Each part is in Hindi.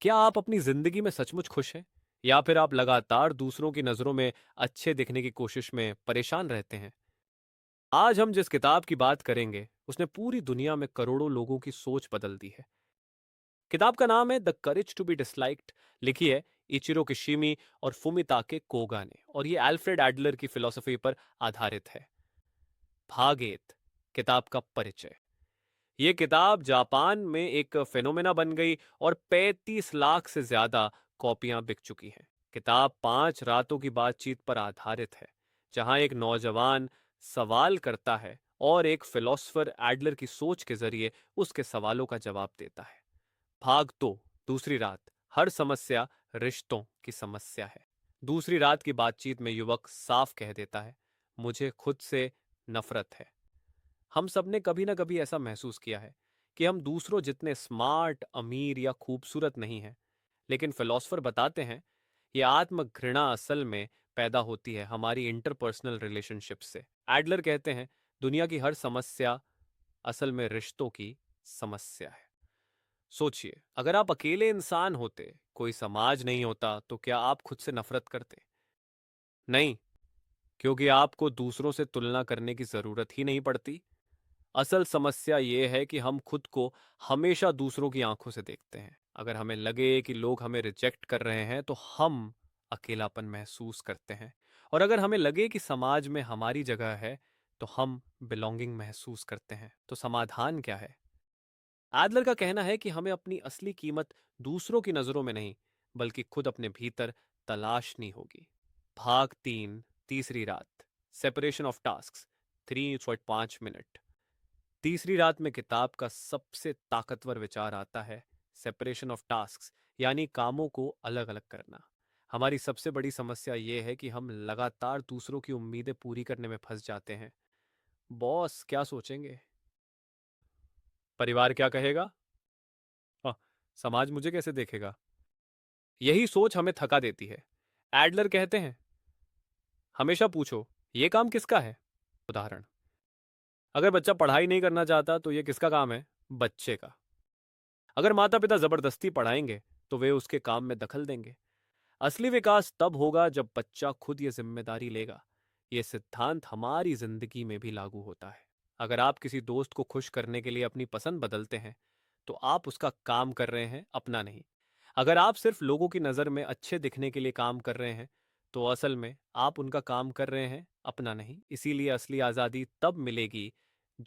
क्या आप अपनी जिंदगी में सचमुच खुश हैं, या फिर आप लगातार दूसरों की नजरों में अच्छे दिखने की कोशिश में परेशान रहते हैं? आज हम जिस किताब की बात करेंगे उसने पूरी दुनिया में करोड़ों लोगों की सोच बदल दी है। किताब का नाम है the courage to be disliked. लिखी है इचिरो किशिमी और फुमिताके कोगा ने, और ये अल्फ्रेड एडलर की फिलॉसफी पर आधारित है। भाग 8, किताब का परिचय। ये किताब जापान में एक फेनोमेना बन गई और 35 लाख से ज्यादा कॉपियां बिक चुकी हैं। किताब 5 रातों की बातचीत पर आधारित है, जहां एक नौजवान सवाल करता है और एक फिलोसफर एडलर की सोच के जरिए उसके सवालों का जवाब देता है। भाग 2, दूसरी रात। हर समस्या रिश्तों की समस्या है। दूसरी रात की बातचीत में युवक साफ कह देता है, मुझे खुद से नफरत है। हम सब ने कभी ना कभी ऐसा महसूस किया है कि हम दूसरों जितने स्मार्ट, अमीर या खूबसूरत नहीं हैं। लेकिन फिलोसफर बताते हैं ये आत्म घृणा असल में पैदा होती है हमारी इंटरपर्सनल रिलेशनशिप से। एडलर कहते हैं दुनिया की हर समस्या असल में रिश्तों की समस्या है। सोचिए, अगर आप अकेले इंसान होते, कोई समाज नहीं होता, तो क्या आप खुद से नफरत करते? नहीं, क्योंकि आपको दूसरों से तुलना करने की जरूरत ही नहीं पड़ती। असल समस्या ये है कि हम खुद को हमेशा दूसरों की आंखों से देखते हैं। अगर हमें लगे कि लोग हमें रिजेक्ट कर रहे हैं तो हम अकेलापन महसूस करते हैं, और अगर हमें लगे कि समाज में हमारी जगह है तो हम बिलोंगिंग महसूस करते हैं। तो समाधान क्या है? एडलर का कहना है कि हमें अपनी असली कीमत दूसरों की नजरों में नहीं, बल्कि खुद अपने भीतर तलाशनी होगी। भाग 3, तीसरी रात। Separation of task, 3.5 minute. तीसरी रात में किताब का सबसे ताकतवर विचार आता है, सेपरेशन ऑफ टास्क, यानी कामों को अलग अलग करना। हमारी सबसे बड़ी समस्या यह है कि हम लगातार दूसरों की उम्मीदें पूरी करने में फंस जाते हैं। बॉस क्या सोचेंगे, परिवार क्या कहेगा, हाँ, समाज मुझे कैसे देखेगा, यही सोच हमें थका देती है। एडलर कहते हैं हमेशा पूछो ये काम किसका है। उदाहरण, अगर बच्चा पढ़ाई नहीं करना चाहता तो ये किसका काम है? बच्चे का। अगर माता पिता जबरदस्ती पढ़ाएंगे तो वे उसके काम में दखल देंगे। असली विकास तब होगा जब बच्चा खुद ये जिम्मेदारी लेगा। ये सिद्धांत हमारी जिंदगी में भी लागू होता है। अगर आप किसी दोस्त को खुश करने के लिए अपनी पसंद बदलते हैं तो आप उसका काम कर रहे हैं, अपना नहीं। अगर आप सिर्फ लोगों की नज़र में अच्छे दिखने के लिए काम कर रहे हैं तो असल में आप उनका काम कर रहे हैं, अपना नहीं। इसीलिए असली आज़ादी तब मिलेगी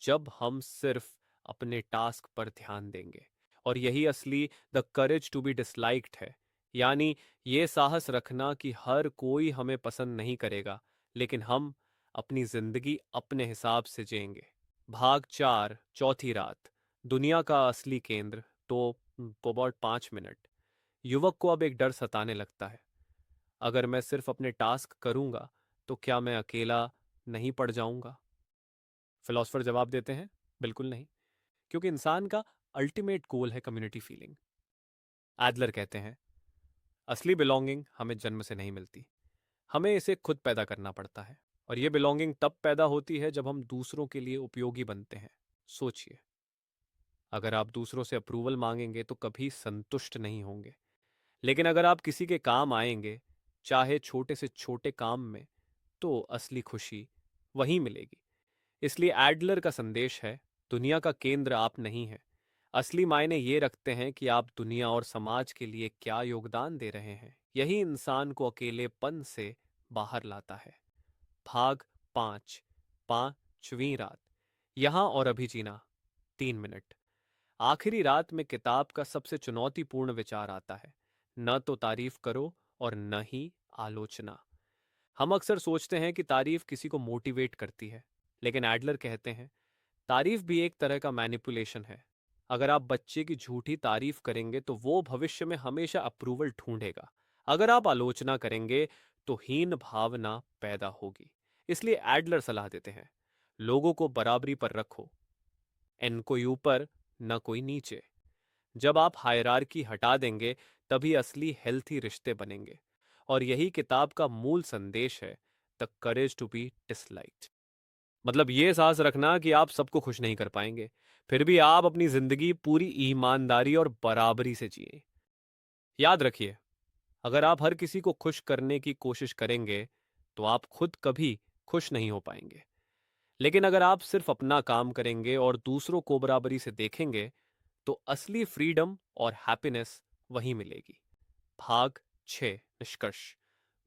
जब हम सिर्फ अपने टास्क पर ध्यान देंगे। और यही असली the courage to be disliked है, यानी ये साहस रखना कि हर कोई हमें पसंद नहीं करेगा, लेकिन हम अपनी जिंदगी अपने हिसाब से जिएंगे। भाग 4, चौथी रात। दुनिया का असली केंद्र। तो अबाउट 5 मिनट। युवक को अब एक डर सताने लगता है, अगर मैं सिर्फ अपने टास्क करूंगा तो क्या मैं अकेला नहीं पड़ जाऊंगा? फिलोसफर जवाब देते हैं बिल्कुल नहीं, क्योंकि इंसान का अल्टीमेट गोल है कम्युनिटी फीलिंग। एडलर कहते हैं असली बिलोंगिंग हमें जन्म से नहीं मिलती, हमें इसे खुद पैदा करना पड़ता है। और ये बिलोंगिंग तब पैदा होती है जब हम दूसरों के लिए उपयोगी बनते हैं। सोचिए, अगर आप दूसरों से अप्रूवल मांगेंगे तो कभी संतुष्ट नहीं होंगे, लेकिन अगर आप किसी के काम आएंगे, चाहे छोटे से छोटे काम में, तो असली खुशी वहीं मिलेगी। इसलिए एडलर का संदेश है दुनिया का केंद्र आप नहीं है, असली मायने ये रखते हैं कि आप दुनिया और समाज के लिए क्या योगदान दे रहे हैं। यही इंसान को अकेलेपन से बाहर लाता है। भाग 5, पांचवी रात। यहां और अभी जीना, 3 मिनट। आखिरी रात में किताब का सबसे चुनौतीपूर्ण विचार आता है, न तो तारीफ करो और न ही आलोचना। हम अक्सर सोचते हैं कि तारीफ किसी को मोटिवेट करती है, लेकिन एडलर कहते हैं तारीफ भी एक तरह का मैनिपुलेशन है। अगर आप बच्चे की झूठी तारीफ करेंगे तो वो भविष्य में हमेशा अप्रूवल ढूंढेगा। अगर आप आलोचना करेंगे तो हीन भावना पैदा होगी। इसलिए एडलर सलाह देते हैं लोगों को बराबरी पर रखो, एन कोई ऊपर न कोई नीचे। जब आप हायरार्की हटा देंगे तभी असली हेल्थी रिश्ते बनेंगे। और यही किताब का मूल संदेश है, the courage to be disliked. मतलब ये साहस रखना कि आप सबको खुश नहीं कर पाएंगे, फिर भी आप अपनी जिंदगी पूरी ईमानदारी और बराबरी से जिए। याद रखिए, अगर आप हर किसी को खुश करने की कोशिश करेंगे तो आप खुद कभी खुश नहीं हो पाएंगे। लेकिन अगर आप सिर्फ अपना काम करेंगे और दूसरों को बराबरी से देखेंगे तो असली फ्रीडम और हैप्पीनेस वहीं मिलेगी। भाग 6, निष्कर्ष।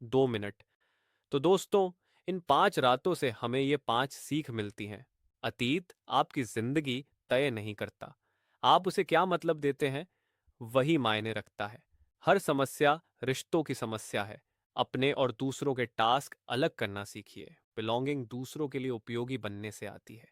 2 मिनट। तो दोस्तों, इन 5 रातों से हमें ये 5 सीख मिलती हैं। अतीत आपकी जिंदगी तय नहीं करता, आप उसे क्या मतलब देते हैं वही मायने रखता है। हर समस्या रिश्तों की समस्या है। अपने और दूसरों के टास्क अलग करना सीखिए। बिलोंगिंग दूसरों के लिए उपयोगी बनने से आती है।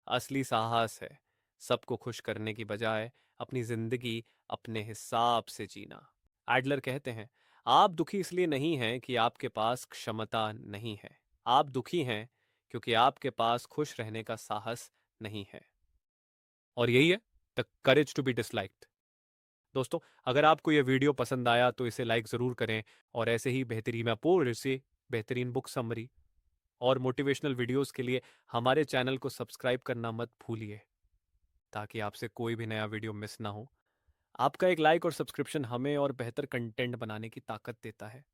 असली साहस है सबको खुश करने की बजाय अपनी जिंदगी अपने हिसाब से जीना। एडलर कहते हैं, आप दुखी इसलिए नहीं हैं कि आपके पास क्षमता नहीं है, आप दुखी हैं क्योंकि आपके पास खुश रहने का साहस नहीं है। और यही है the courage to be disliked. दोस्तों, अगर आपको यह वीडियो पसंद आया तो इसे लाइक ज़रूर करें, और ऐसे ही बेहतरीन अपोर से बेहतरीन बुक समरी और मोटिवेशनल वीडियोस के लिए हमारे चैनल को सब्सक्राइब करना मत भूलिए, ताकि आपसे कोई भी नया वीडियो मिस ना हो। आपका एक लाइक और सब्सक्रिप्शन हमें और बेहतर कंटेंट बनाने की ताकत देता है।